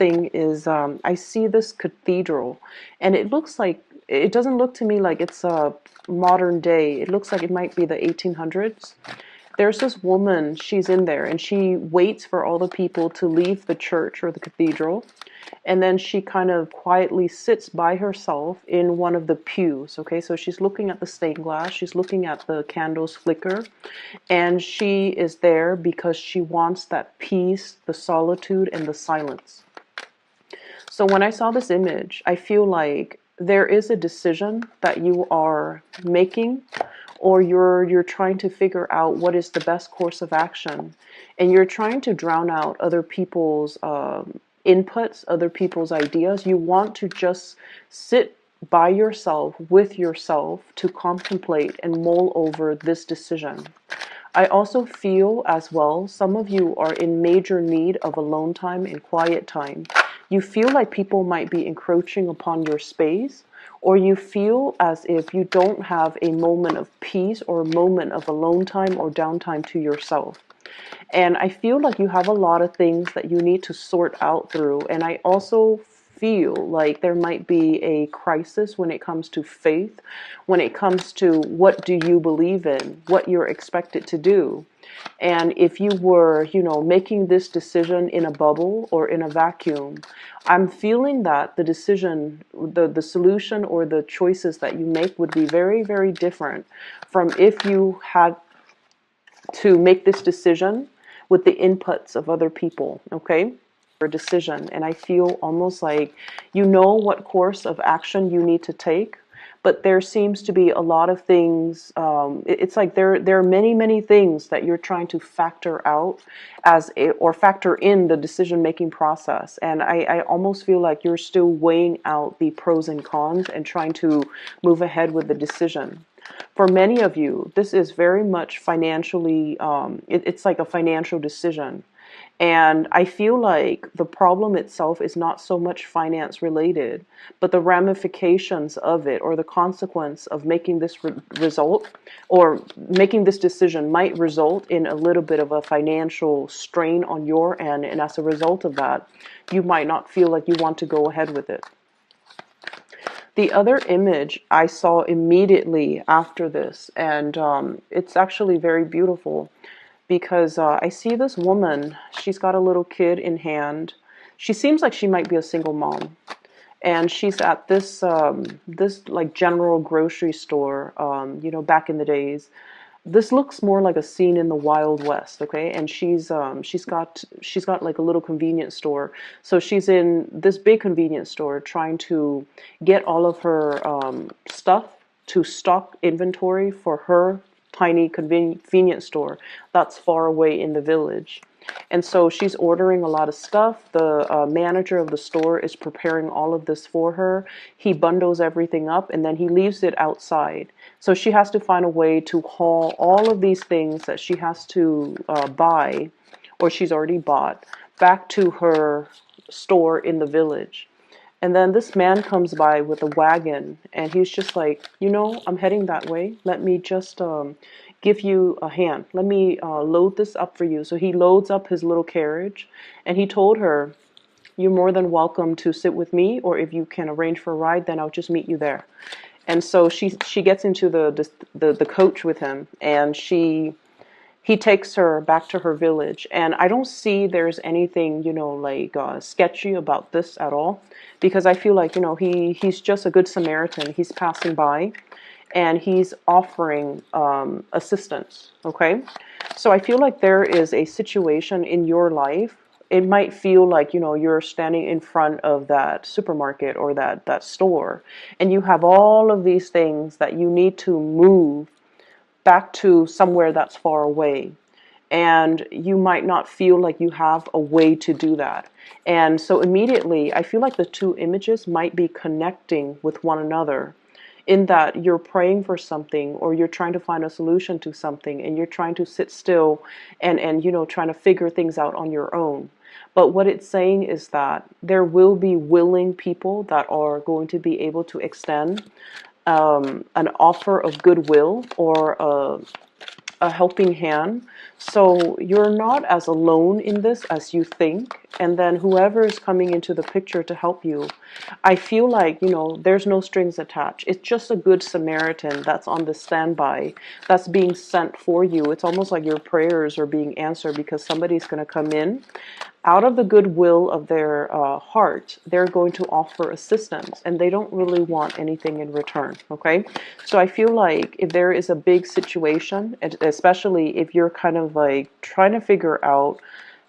thing is I see this cathedral, and it looks like, it doesn't look to me like it's a modern day. It looks like it might be the 1800s. There's this woman, she's in there, and she waits for all the people to leave the church or the cathedral. And then she kind of quietly sits by herself in one of the pews. Okay, so she's looking at the stained glass, she's looking at the candles flicker, and she is there because she wants that peace, the solitude, and the silence. So when I saw this image, I feel like there is a decision that you are making, or you're trying to figure out what is the best course of action, and you're trying to drown out other people's inputs, other people's ideas. You want to just sit by yourself with yourself to contemplate and mull over this decision. I also feel as well, some of you are in major need of alone time and quiet time. You feel like people might be encroaching upon your space, or you feel as if you don't have a moment of peace or a moment of alone time or downtime to yourself. And I feel like you have a lot of things that you need to sort out through. And I also feel like there might be a crisis when it comes to faith, when it comes to what do you believe in, what you're expected to do. And if you were, making this decision in a bubble or in a vacuum, I'm feeling that the decision, the solution or the choices that you make would be very, very different from if you had to make this decision with the inputs of other people, okay? A decision. And I feel almost like you know what course of action you need to take, but there seems to be a lot of things. It's like there are many, many things that you're trying to factor out or factor in the decision making process. And I almost feel like you're still weighing out the pros and cons and trying to move ahead with the decision. For many of you, this is very much financially, it's like a financial decision. And I feel like the problem itself is not so much finance related, but the ramifications of it, or the consequence of making this result or making this decision might result in a little bit of a financial strain on your end. And as a result of that, you might not feel like you want to go ahead with it. The other image I saw immediately after this, and it's actually very beautiful, because I see this woman. She's got a little kid in hand. She seems like she might be a single mom, and she's at this like general grocery store. Back in the days, this looks more like a scene in the Wild West, okay? And she's got like a little convenience store. So she's in this big convenience store trying to get all of her stuff to stock inventory for her tiny convenience store that's far away in the village. And so she's ordering a lot of stuff. The manager of the store is preparing all of this for her. He bundles everything up and then he leaves it outside. So she has to find a way to haul all of these things that she has to buy, or she's already bought, back to her store in the village. And then this man comes by with a wagon, and he's just like, I'm heading that way. Let me just give you a hand. Let me load this up for you. So he loads up his little carriage, and he told her, you're more than welcome to sit with me, or if you can arrange for a ride, then I'll just meet you there. And so she gets into the coach with him, and he takes her back to her village. And I don't see there's anything, like sketchy about this at all, because I feel like, he's just a good Samaritan. He's passing by and he's offering assistance, okay? So I feel like there is a situation in your life. It might feel like, you're standing in front of that supermarket or that store, and you have all of these things that you need to move back to somewhere that's far away. And you might not feel like you have a way to do that. And so immediately, I feel like the two images might be connecting with one another, in that you're praying for something, or you're trying to find a solution to something, and you're trying to sit still and trying to figure things out on your own. But what it's saying is that there will be willing people that are going to be able to extend an offer of goodwill, or a helping hand, So you're not as alone in this as you think. And then whoever is coming into the picture to help you, I feel like, there's no strings attached. It's just a good Samaritan that's on the standby, that's being sent for you. It's almost like your prayers are being answered because somebody's going to come in out of the goodwill of their heart. They're going to offer assistance, and they don't really want anything in return. Okay, so I feel like if there is a big situation, especially if you're kind of like trying to figure out,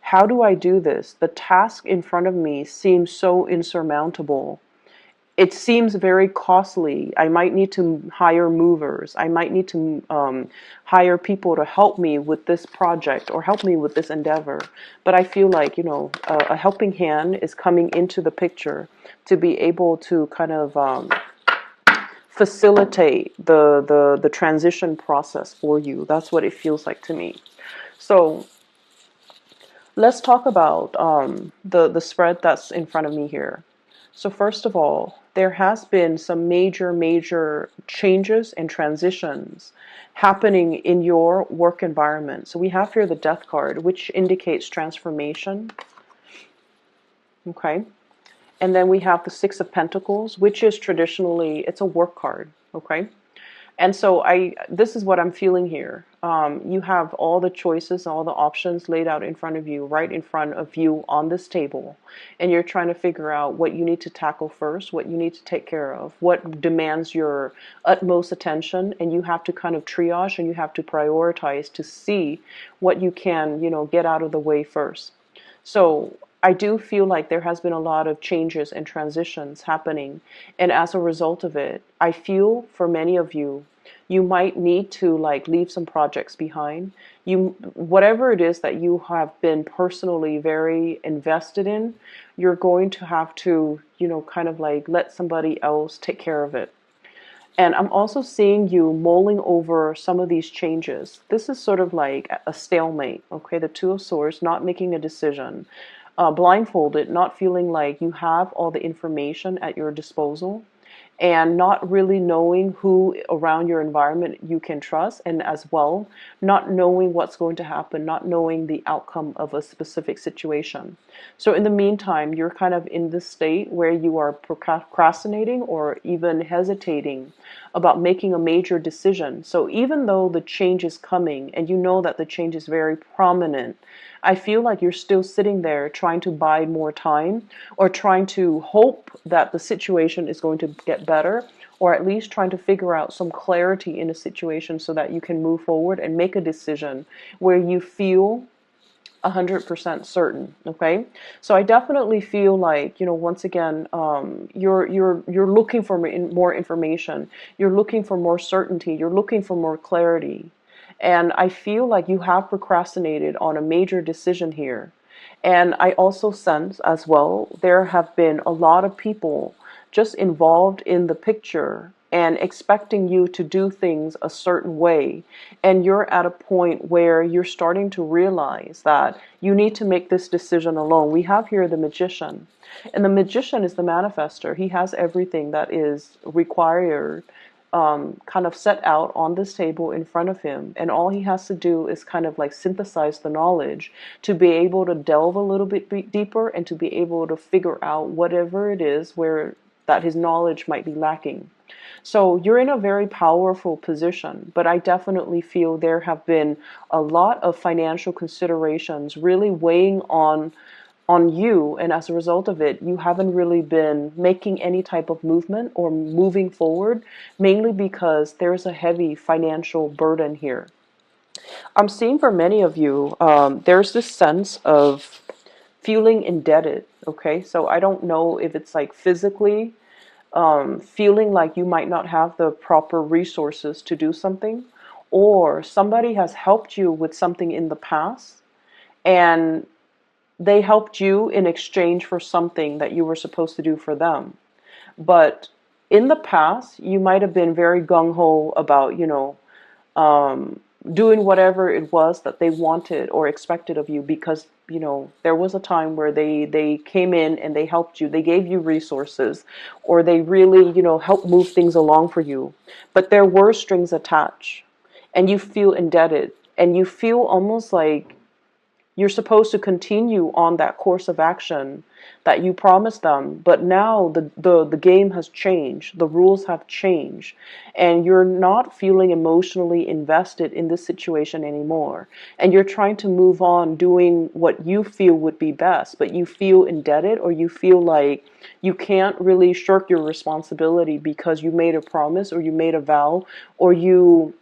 how do I do this? The task in front of me seems so insurmountable. It seems very costly. I might need to hire movers. I might need to hire people to help me with this project or help me with this endeavor. But I feel like, a helping hand is coming into the picture to be able to kind of facilitate the transition process for you. That's what it feels like to me. So let's talk about the spread that's in front of me here. So first of all, there has been some major changes and transitions happening in your work environment. So we have here the Death card, which indicates transformation. Okay. And then we have the Six of Pentacles, which is traditionally, it's a work card. Okay. And so this is what I'm feeling here. You have all the choices, all the options laid out in front of you, right in front of you on this table. And you're trying to figure out what you need to tackle first, what you need to take care of, what demands your utmost attention. And you have to kind of triage and you have to prioritize to see what you can, get out of the way first. So I do feel like there has been a lot of changes and transitions happening. And as a result of it, I feel for many of you, you might need to leave some projects behind. Whatever it is that you have been personally very invested in, you're going to have to, kind of let somebody else take care of it. And I'm also seeing you mulling over some of these changes. This is sort of like a stalemate, okay? The Two of Swords, not making a decision. Blindfolded, not feeling like you have all the information at your disposal, and not really knowing who around your environment you can trust, and as well, not knowing what's going to happen, not knowing the outcome of a specific situation. So in the meantime, you're kind of in this state where you are procrastinating or even hesitating about making a major decision. So even though the change is coming and you know that the change is very prominent, I feel like you're still sitting there trying to buy more time, or trying to hope that the situation is going to get better, or at least trying to figure out some clarity in a situation so that you can move forward and make a decision where you feel 100% certain. Okay, so I definitely feel like, once again, you're looking for more information, you're looking for more certainty, you're looking for more clarity. And I feel like you have procrastinated on a major decision here. And I also sense as well, there have been a lot of people just involved in the picture and expecting you to do things a certain way. And you're at a point where you're starting to realize that you need to make this decision alone. We have here the Magician. And the Magician is the manifester. He has everything that is required kind of set out on this table in front of him, and all he has to do is kind of synthesize the knowledge to be able to delve a little bit deeper and to be able to figure out whatever it is where that his knowledge might be lacking. So you're in a very powerful position, but I definitely feel there have been a lot of financial considerations really weighing on you, and as a result of it, you haven't really been making any type of movement or moving forward, mainly because there's a heavy financial burden here. I'm seeing for many of you, there's this sense of feeling indebted. Okay, so I don't know if it's physically feeling like you might not have the proper resources to do something, or somebody has helped you with something in the past, and they helped you in exchange for something that you were supposed to do for them. But in the past, you might have been very gung-ho about, doing whatever it was that they wanted or expected of you, because, there was a time where they came in and they helped you, they gave you resources, or they really, helped move things along for you. But there were strings attached, and you feel indebted. and you feel almost like you're supposed to continue on that course of action that you promised them, but now the game has changed, the rules have changed, and you're not feeling emotionally invested in this situation anymore. And you're trying to move on doing what you feel would be best, but you feel indebted, or you feel like you can't really shirk your responsibility because you made a promise, or you made a vow, or you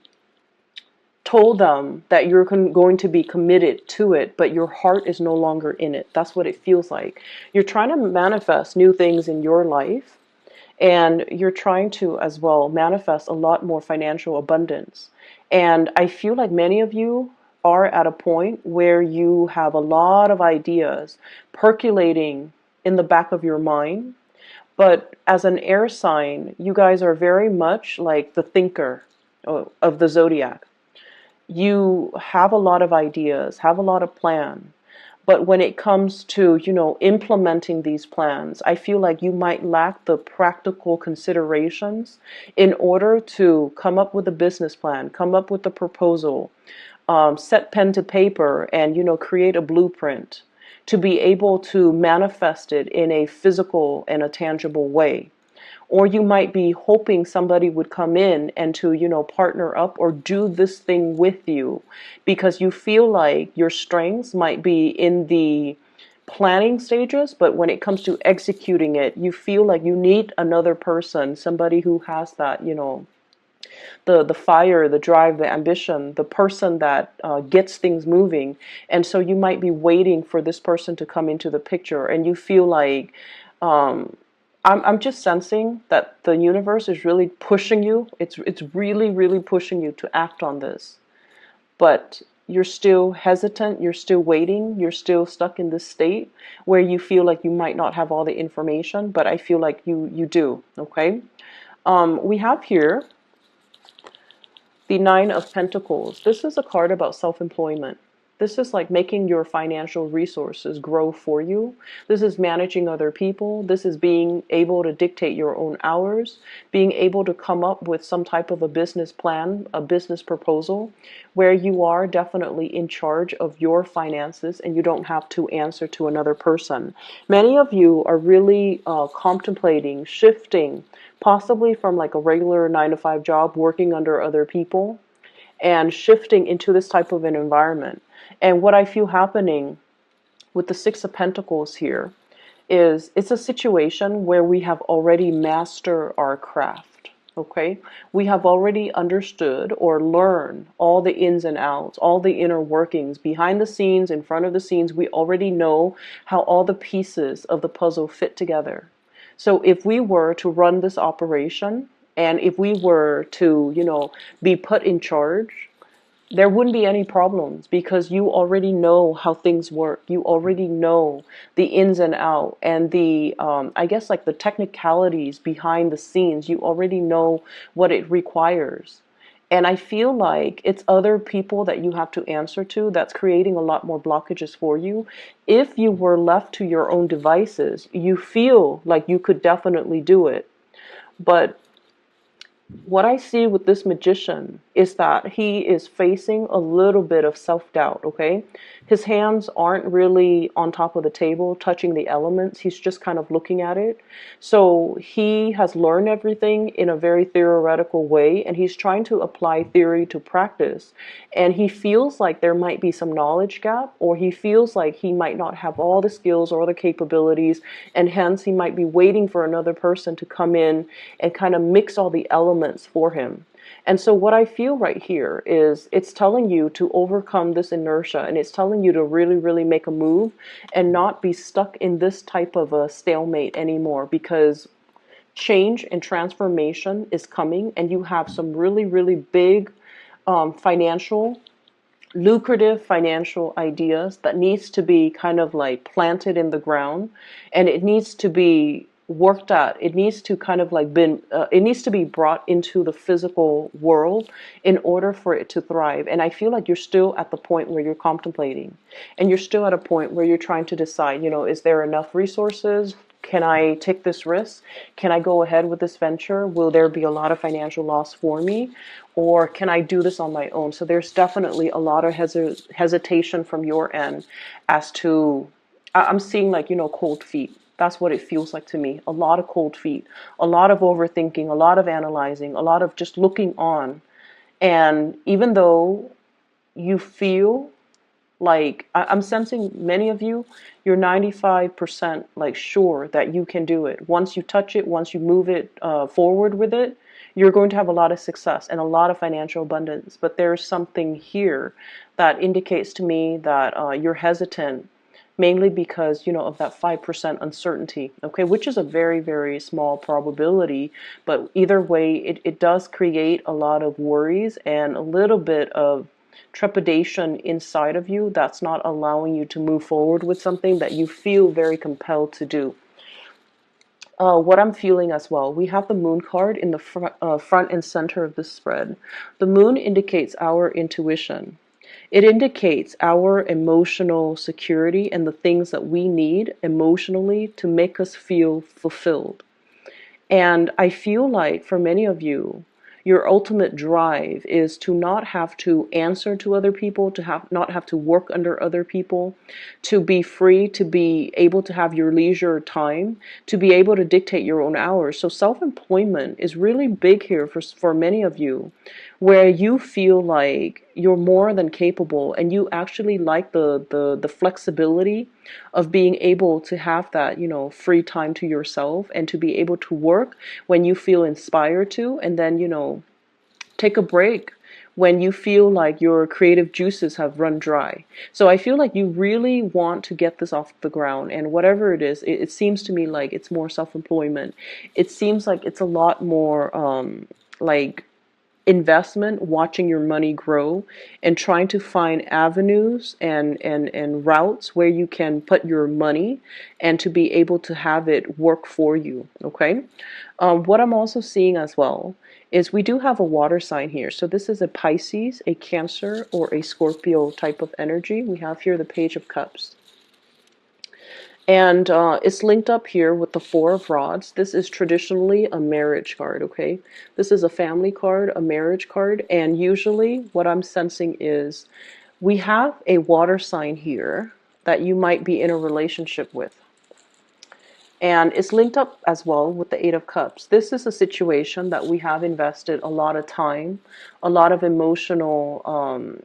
told them that you're going to be committed to it, but your heart is no longer in it. That's what it feels like. You're trying to manifest new things in your life, and you're trying to as well manifest a lot more financial abundance. And I feel like many of you are at a point where you have a lot of ideas percolating in the back of your mind. But as an air sign, you guys are very much like the thinker of the zodiac. You have a lot of ideas, have a lot of plan, but when it comes to, implementing these plans, I feel like you might lack the practical considerations in order to come up with a business plan, come up with a proposal, set pen to paper, and, create a blueprint to be able to manifest it in a physical and a tangible way. Or you might be hoping somebody would come in and to, partner up or do this thing with you, because you feel like your strengths might be in the planning stages, but when it comes to executing it, you feel like you need another person, somebody who has that, the fire, the drive, the ambition, the person that gets things moving. And so you might be waiting for this person to come into the picture, and you feel like, I'm just sensing that the universe is really pushing you. It's really, really pushing you to act on this. But you're still hesitant, you're still waiting, you're still stuck in this state where you feel like you might not have all the information, but I feel like you do, okay? We have here the Nine of Pentacles. This is a card about self-employment. This is like making your financial resources grow for you. This is managing other people. This is being able to dictate your own hours, being able to come up with some type of a business plan, a business proposal, where you are definitely in charge of your finances and you don't have to answer to another person. Many of you are really contemplating shifting, possibly from like a regular 9-to-5 job working under other people, and shifting into this type of an environment. And what I feel happening with the Six of Pentacles here is it's a situation where we have already mastered our craft, okay? We have already understood or learned all the ins and outs, all the inner workings, behind the scenes, in front of the scenes. We already know how all the pieces of the puzzle fit together. So if we were to run this operation, and if we were to, be put in charge, there wouldn't be any problems, because you already know how things work. You already know the ins and out, and the I guess like the technicalities behind the scenes. You already know what it requires. And I feel like it's other people that you have to answer to that's creating a lot more blockages for you. If you were left to your own devices, you feel like you could definitely do it. But what I see with this magician is that he is facing a little bit of self-doubt, okay? His hands aren't really on top of the table touching the elements. He's just kind of looking at it. So he has learned everything in a very theoretical way, and he's trying to apply theory to practice. And he feels like there might be some knowledge gap, or he feels like he might not have all the skills or the capabilities, and hence he might be waiting for another person to come in and kind of mix all the elements for him. And so what I feel right here is it's telling you to overcome this inertia, and it's telling you to really, really make a move and not be stuck in this type of a stalemate anymore, because change and transformation is coming, and you have some really, really big lucrative financial ideas that needs to be kind of like planted in the ground, and it needs to be worked at. It needs to kind of like it needs to be brought into the physical world in order for it to thrive. And I feel like you're still at the point where you're contemplating, and you're still at a point where you're trying to decide, is there enough resources? Can I take this risk? Can I go ahead with this venture? Will there be a lot of financial loss for me? Or can I do this on my own? So there's definitely a lot of hesitation from your end as to, I'm seeing like, cold feet. That's what it feels like to me. A lot of cold feet, a lot of overthinking, a lot of analyzing, a lot of just looking on. And even though you feel like I'm sensing many of you, you're 95% like sure that you can do it. Once you touch it, once you move it forward with it, you're going to have a lot of success and a lot of financial abundance. But there's something here that indicates to me that you're hesitant, mainly because of that 5% uncertainty, okay, which is a very, very small probability. But either way, it does create a lot of worries and a little bit of trepidation inside of you that's not allowing you to move forward with something that you feel very compelled to do. What I'm feeling as well, we have the moon card in the front and center of the spread. The moon indicates our intuition. It indicates our emotional security and the things that we need emotionally to make us feel fulfilled. And I feel like for many of you, your ultimate drive is to not have to answer to other people, to not have to work under other people, to be free, to be able to have your leisure time, to be able to dictate your own hours. So self-employment is really big here for many of you, where you feel like you're more than capable and you actually like the flexibility of being able to have that, free time to yourself and to be able to work when you feel inspired to, and then, take a break when you feel like your creative juices have run dry. So I feel like you really want to get this off the ground, and whatever it is, it seems to me like it's more self-employment. It seems like it's a lot more like investment, watching your money grow and trying to find avenues and routes where you can put your money and to be able to have it work for you. Okay. What I'm also seeing as well is we do have a water sign here. So this is a Pisces, a Cancer, or a Scorpio type of energy. We have here the Page of Cups. And it's linked up here with the Four of Rods. This is traditionally a marriage card, okay? This is a family card, a marriage card, and usually what I'm sensing is we have a water sign here that you might be in a relationship with. And it's linked up as well with the Eight of Cups. This is a situation that we have invested a lot of time, a lot of emotional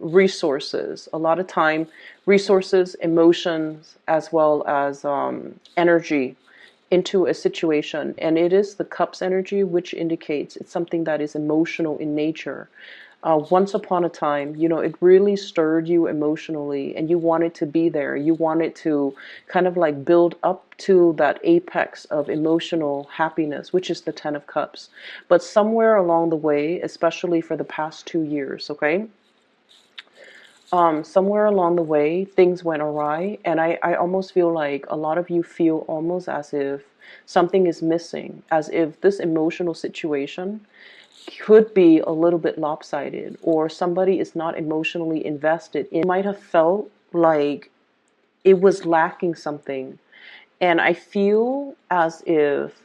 resources, a lot of time, resources, emotions, as well as energy into a situation. And it is the Cups energy, which indicates it's something that is emotional in nature. Once upon a time, it really stirred you emotionally and you wanted to be there. You wanted to kind of like build up to that apex of emotional happiness, which is the Ten of Cups. But somewhere along the way, especially for the past 2 years, okay? Somewhere along the way, things went awry. And I almost feel like a lot of you feel almost as if something is missing, as if this emotional situation could be a little bit lopsided, or somebody is not emotionally invested. It might have felt like it was lacking something. And I feel as if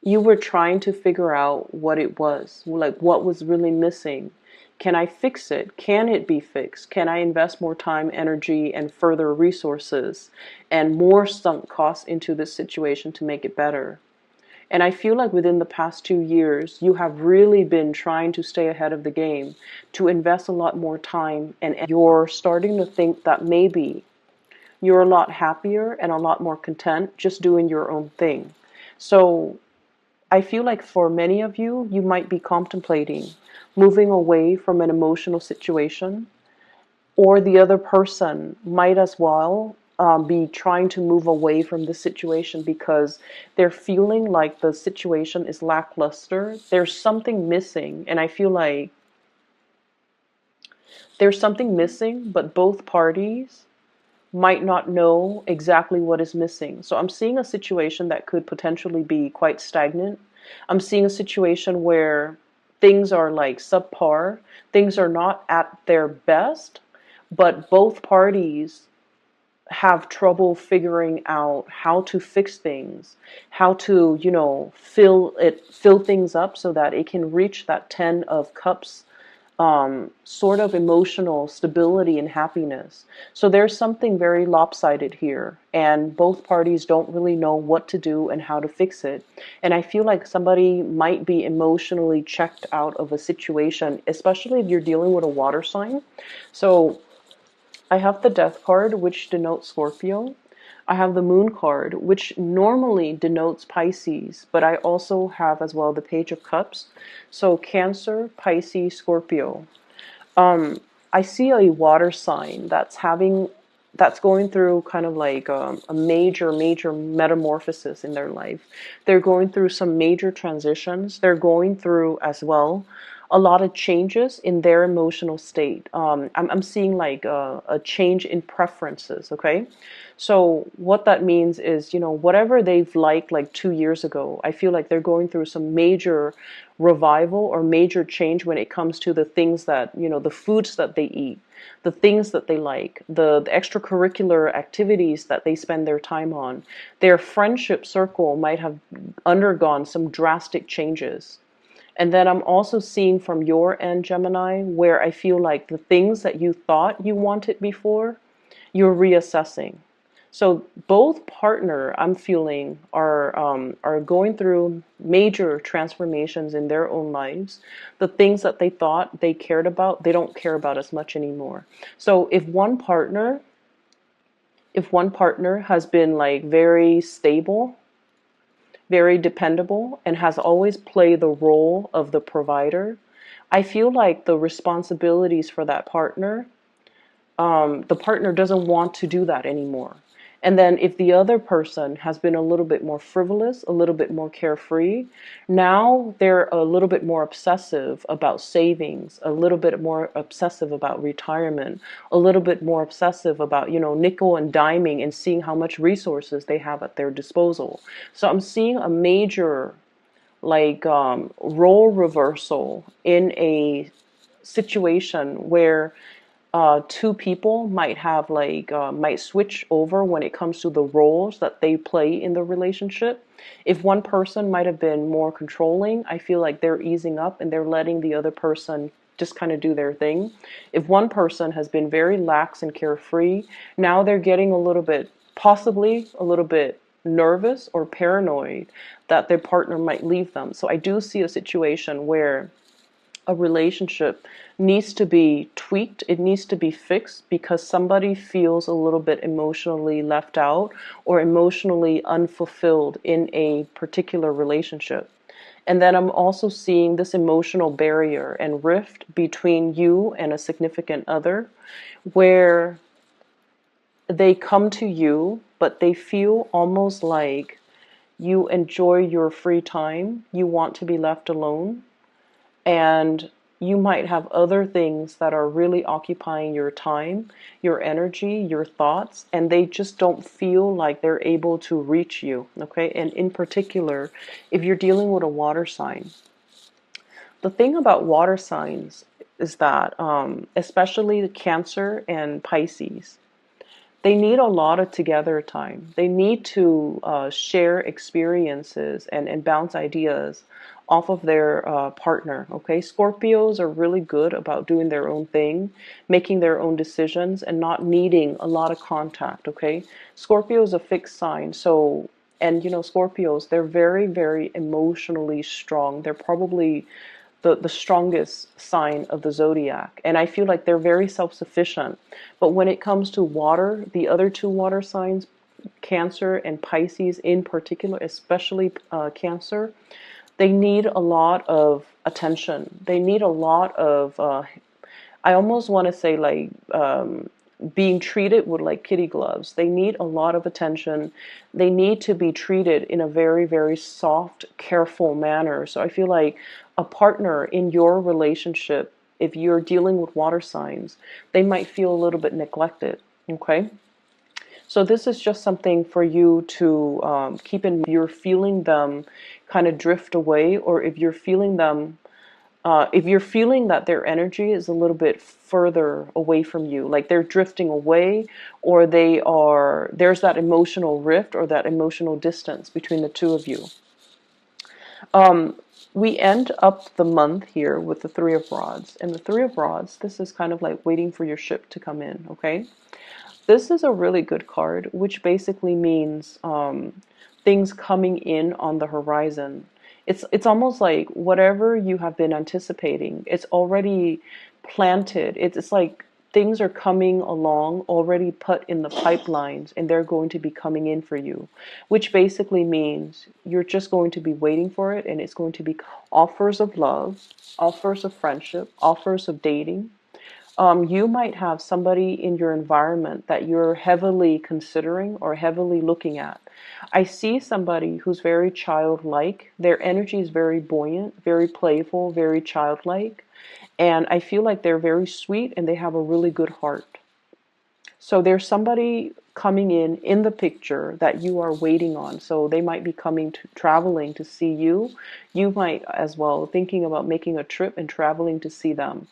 you were trying to figure out what it was, like what was really missing. Can I fix it? Can it be fixed? Can I invest more time, energy, and further resources and more sunk costs into this situation to make it better? And I feel like within the past 2 years, you have really been trying to stay ahead of the game, to invest a lot more time, and you're starting to think that maybe you're a lot happier and a lot more content just doing your own thing. So I feel like for many of you, you might be contemplating moving away from an emotional situation, or the other person might as well be trying to move away from the situation because they're feeling like the situation is lackluster. There's something missing, and I feel like there's something missing, but both parties might not know exactly what is missing. So I'm seeing a situation that could potentially be quite stagnant. I'm seeing a situation where things are like subpar, things are not at their best, but both parties have trouble figuring out how to fix things, how to, fill things up so that it can reach that 10 of cups sort of emotional stability and happiness. So there's something very lopsided here, and both parties don't really know what to do and how to fix it. And I feel like somebody might be emotionally checked out of a situation, especially if you're dealing with a water sign. So I have the Death card, which denotes Scorpio. I have the Moon card, which normally denotes Pisces, but I also have as well the Page of Cups. So Cancer, Pisces, Scorpio. I see a water sign that's going through kind of like a major metamorphosis in their life. They're going through some major transitions. They're going through as well a lot of changes in their emotional state. I'm seeing like a change in preferences. Okay, so what that means is, whatever they've liked like 2 years ago, I feel like they're going through some major revival or major change when it comes to the things that, the foods that they eat, the things that they like, the extracurricular activities that they spend their time on. Their friendship circle might have undergone some drastic changes. And then I'm also seeing from your end, Gemini, where I feel like the things that you thought you wanted before, you're reassessing. So both partner, I'm feeling, are going through major transformations in their own lives. The things that they thought they cared about, they don't care about as much anymore. So if one partner has been like very stable, very dependable, and has always played the role of the provider, I feel like the responsibilities for that partner, the partner doesn't want to do that anymore. And then if the other person has been a little bit more frivolous, a little bit more carefree, now they're a little bit more obsessive about savings, a little bit more obsessive about retirement, a little bit more obsessive about, nickel and diming and seeing how much resources they have at their disposal. So I'm seeing a major like role reversal in a situation where two people might switch over when it comes to the roles that they play in the relationship. If one person might have been more controlling, I feel like they're easing up and they're letting the other person just kind of do their thing. If one person has been very lax and carefree, now they're getting possibly a little bit nervous or paranoid that their partner might leave them. So I do see a situation where a relationship needs to be tweaked, it needs to be fixed because somebody feels a little bit emotionally left out or emotionally unfulfilled in a particular relationship. And then I'm also seeing this emotional barrier and rift between you and a significant other where they come to you, but they feel almost like you enjoy your free time, you want to be left alone, and you might have other things that are really occupying your time, your energy, your thoughts, and they just don't feel like they're able to reach you. Okay, and in particular, if you're dealing with a water sign, the thing about water signs is that, especially the Cancer and Pisces, they need a lot of together time. They need to share experiences and bounce ideas off of their partner. Okay, Scorpios are really good about doing their own thing, making their own decisions, and not needing a lot of contact. Okay, Scorpio is a fixed sign, so. And Scorpios, they're very emotionally strong. They're probably the strongest sign of the zodiac. And I feel like they're very self-sufficient. But when it comes to water, the other two water signs, Cancer and Pisces in particular, especially Cancer, they need a lot of attention. They need a lot of, I almost want to say like, being treated with like kitty gloves. They need a lot of attention. They need to be treated in a very soft, careful manner. So I feel like a partner in your relationship, if you're dealing with water signs, they might feel a little bit neglected. Okay. So this is just something for you to keep in mind. If you're feeling them kind of drift away, or if you're feeling them If you're feeling that their energy is a little bit further away from you, like they're drifting away, or there's that emotional rift or that emotional distance between the two of you. We end up the month here with the Three of Rods. And the Three of Rods, this is kind of like waiting for your ship to come in, okay? This is a really good card, which basically means things coming in on the horizon. It's almost like whatever you have been anticipating, it's already planted. It's like things are coming along already put in the pipelines, and they're going to be coming in for you, which basically means you're just going to be waiting for it, and it's going to be offers of love, offers of friendship, offers of dating. You might have somebody in your environment that you're heavily considering or heavily looking at. I see somebody who's very childlike. Their energy is very buoyant, very playful, very childlike. And I feel like they're very sweet and they have a really good heart. So there's somebody coming in the picture that you are waiting on. So they might be traveling to see you. You might as well thinking about making a trip and traveling to see them.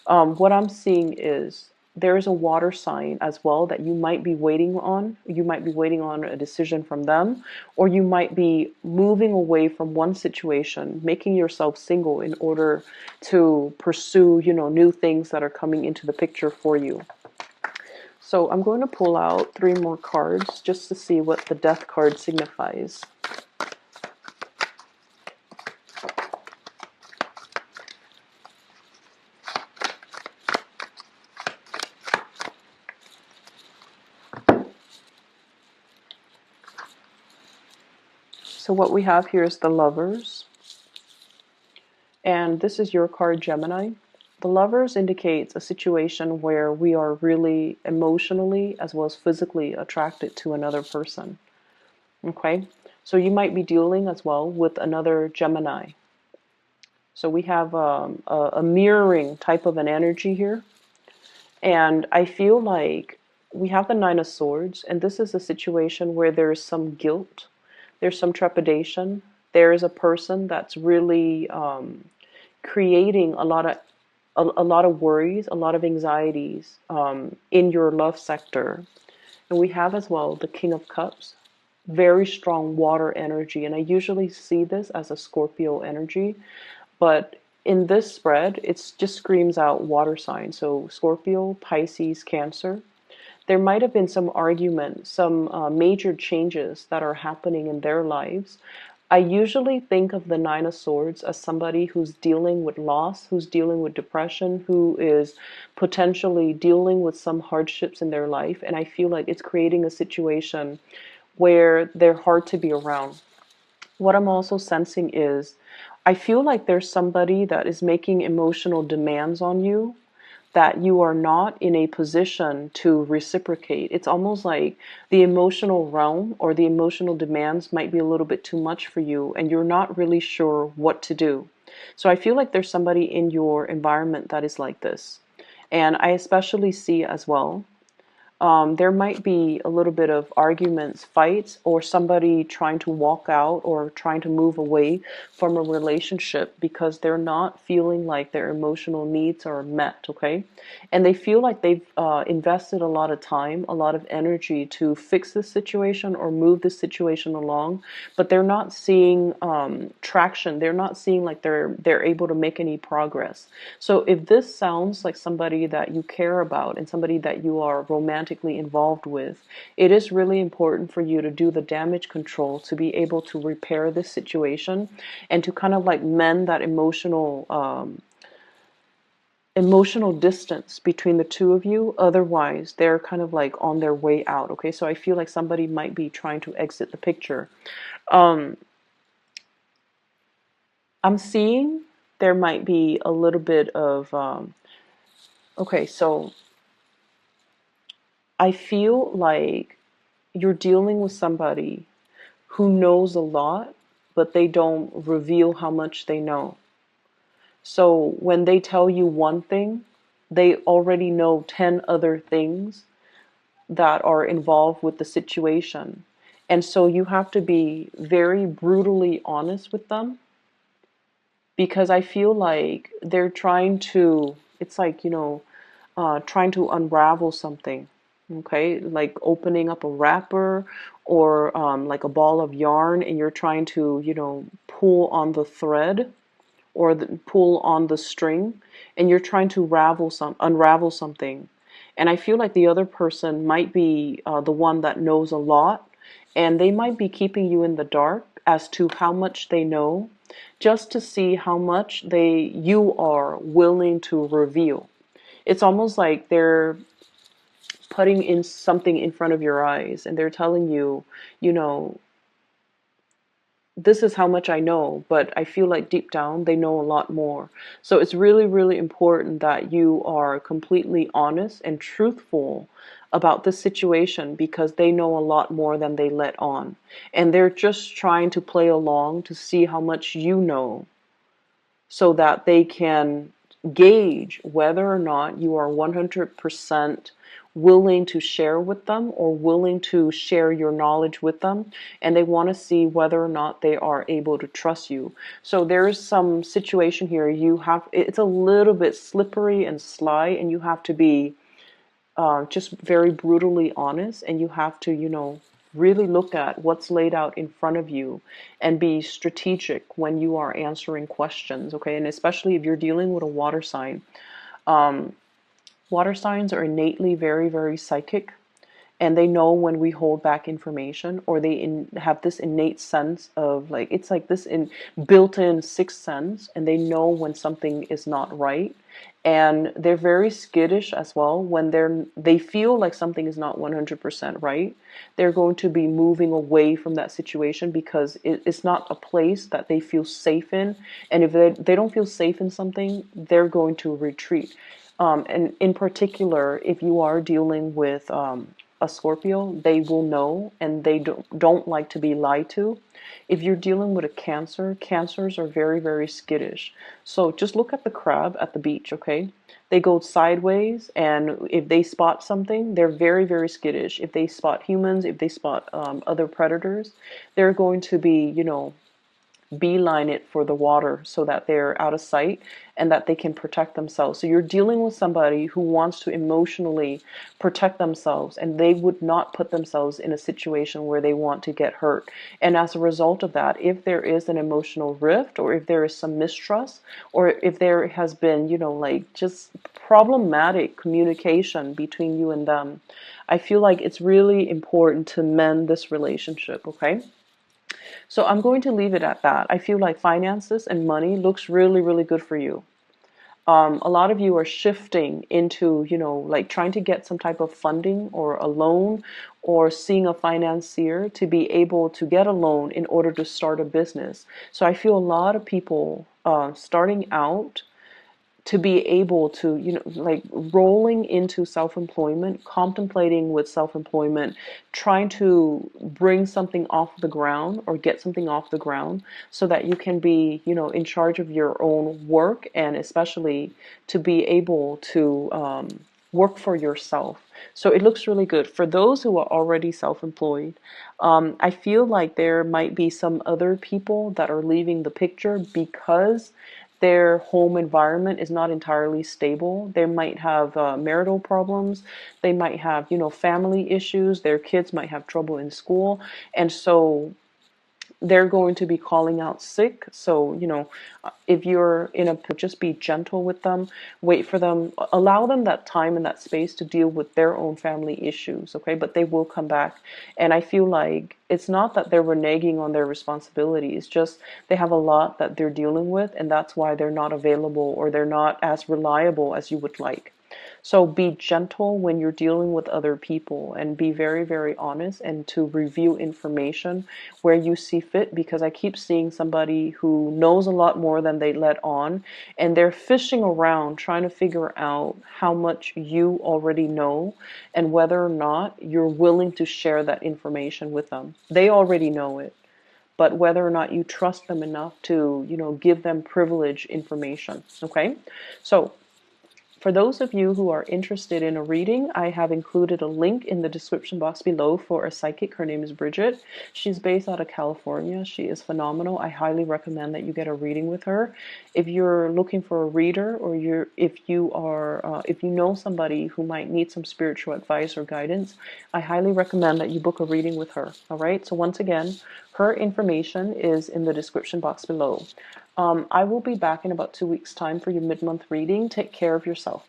What I'm seeing is there is a water sign as well that you might be waiting on. You might be waiting on a decision from them, or you might be moving away from one situation, making yourself single in order to pursue, new things that are coming into the picture for you. So I'm going to pull out 3 more cards just to see what the Death card signifies. So what we have here is the Lovers. And this is your card, Gemini. The Lovers indicates a situation where we are really emotionally as well as physically attracted to another person. Okay? So you might be dealing as well with another Gemini. So we have a mirroring type of an energy here. And I feel like we have the Nine of Swords, and this is a situation where there's some guilt, there's some trepidation, there is a person that's really creating a lot of worries, a lot of anxieties in your love sector. And we have as well the King of Cups, very strong water energy, and I usually see this as a Scorpio energy, but in this spread, it just screams out water sign. So Scorpio, Pisces, Cancer. There might have been some argument, some major changes that are happening in their lives. I usually think of the Nine of Swords as somebody who's dealing with loss, who's dealing with depression, who is potentially dealing with some hardships in their life. And I feel like it's creating a situation where they're hard to be around. What I'm also sensing is I feel like there's somebody that is making emotional demands on you that you are not in a position to reciprocate. It's almost like the emotional realm or the emotional demands might be a little bit too much for you and you're not really sure what to do. So I feel like there's somebody in your environment that is like this. And I especially see as well there might be a little bit of arguments, fights, or somebody trying to walk out or trying to move away from a relationship because they're not feeling like their emotional needs are met, okay? And they feel like they've invested a lot of time, a lot of energy to fix this situation or move this situation along, but they're not seeing traction. They're not seeing like they're able to make any progress. So if this sounds like somebody that you care about and somebody that you are romantically involved with, it is really important for you to do the damage control to be able to repair this situation and to kind of like mend that emotional distance between the two of you. Otherwise, they're kind of like on their way out. Okay, so I feel like somebody might be trying to exit the picture. I'm seeing there might be a little bit of okay, so I feel like you're dealing with somebody who knows a lot, but they don't reveal how much they know. So when they tell you one thing, they already know 10 other things that are involved with the situation. And so you have to be very brutally honest with them because I feel like they're trying to, it's like, trying to unravel something, okay? Like opening up a wrapper or like a ball of yarn, and you're trying to, pull on the thread or pull on the string, and you're trying to unravel something. And I feel like the other person might be the one that knows a lot, and they might be keeping you in the dark as to how much they know, just to see how much you are willing to reveal. It's almost like they're putting in something in front of your eyes, and they're telling you, you know, this is how much I know, but I feel like deep down they know a lot more. So it's really, really important that you are completely honest and truthful about this situation, because they know a lot more than they let on. And they're just trying to play along to see how much you know, so that they can gauge whether or not you are 100% willing to share with them or willing to share your knowledge with them. And they want to see whether or not they are able to trust you. So there is some situation here, it's a little bit slippery and sly, and you have to be just very brutally honest, and you have to, really look at what's laid out in front of you and be strategic when you are answering questions, okay? And especially if you're dealing with a water sign. Water signs are innately very, very psychic, and they know when we hold back information, or have this innate sense of, like, it's like this built-in sixth sense, and they know when something is not right. And they're very skittish as well when they feel like something is not 100% right. They're going to be moving away from that situation because it's not a place that they feel safe in. And if they don't feel safe in something, they're going to retreat. And in particular, if you are dealing with a Scorpio, they will know, and they don't like to be lied to. If you're dealing with a Cancer, Cancers are very, very skittish. So just look at the crab at the beach, okay? They go sideways, and if they spot something, they're very, very skittish. If they spot humans, if they spot other predators, they're going to be, beeline it for the water so that they're out of sight and that they can protect themselves. So you're dealing with somebody who wants to emotionally protect themselves, and they would not put themselves in a situation where they want to get hurt. And as a result of that, if there is an emotional rift, or if there is some mistrust, or if there has been, like just problematic communication between you and them, I feel like it's really important to mend this relationship, okay? So I'm going to leave it at that. I feel like finances and money looks really, really good for you. A lot of you are shifting into, like trying to get some type of funding or a loan, or seeing a financier to be able to get a loan in order to start a business. So I feel a lot of people starting out to be able to, like rolling into self-employment, contemplating with self-employment, trying to bring something off the ground or get something off the ground so that you can be, in charge of your own work, and especially to be able to work for yourself. So it looks really good. For those who are already self-employed, I feel like there might be some other people that are leaving the picture because their home environment is not entirely stable. They might have marital problems. They might have, family issues. Their kids might have trouble in school. And so they're going to be calling out sick. So, if you're in a, just be gentle with them, wait for them, allow them that time and that space to deal with their own family issues, okay? But they will come back. And I feel like it's not that they're reneging on their responsibilities, just they have a lot that they're dealing with, and that's why they're not available, or they're not as reliable as you would like. So be gentle when you're dealing with other people, and be very, very honest, and to review information where you see fit, because I keep seeing somebody who knows a lot more than they let on, and they're fishing around trying to figure out how much you already know and whether or not you're willing to share that information with them. They already know it, but whether or not you trust them enough to, give them privileged information, okay? So For those of you who are interested in a reading, I have included a link in the description box below for a psychic. Her name is Bridget. She's based out of California. She is phenomenal. I highly recommend that you get a reading with her. If you're looking for a reader, or if you know somebody who might need some spiritual advice or guidance, I highly recommend that you book a reading with her. All right. So once again, her information is in the description box below. I will be back in about 2 weeks' time for your mid-month reading. Take care of yourself.